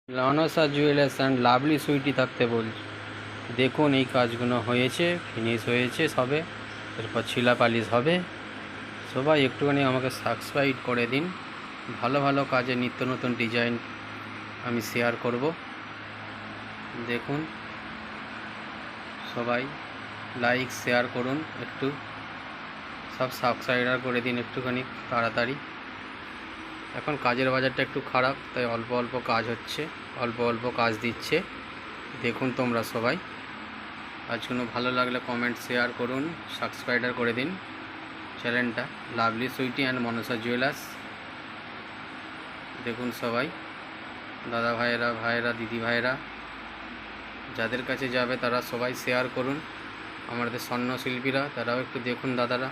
লানসা jewellers and lovely Sweety থাকতে বলছি। দেখুন এই কাজগুলো হয়েছে, ফিনিশ হয়েছে সবে, এরপর ছিলা পালিশ হবে। সবাই একটুখানি আমাকে সাবস্ক্রাইব করে দিন। ভালো ভালো কাজে নিত্য নতুন ডিজাইন আমি শেয়ার করব। দেখুন সবাই লাইক শেয়ার করুন, একটু সব সাবস্ক্রাইবার করে দিন একটুখানি তাড়াতাড়ি। এখন কাজের বাজারটা একটু খারাপ, তাই অল্প অল্প কাজ হচ্ছে, অল্প অল্প কাজ দিচ্ছে। দেখুন তোমরা সবাই, আজগুলো ভালো লাগলে কমেন্ট শেয়ার করুন, সাবস্ক্রাইবার করে দিন চ্যানেলটা lovely sweety and Manasa jewellers. দেখুন সবাই, দাদা ভাইয়েরা দিদি ভাইয়েরা যাদের কাছে যাবে তারা সবাই শেয়ার করুন। আমাদের স্বর্ণ শিল্পীরা তারাও একটু দেখুন দাদারা।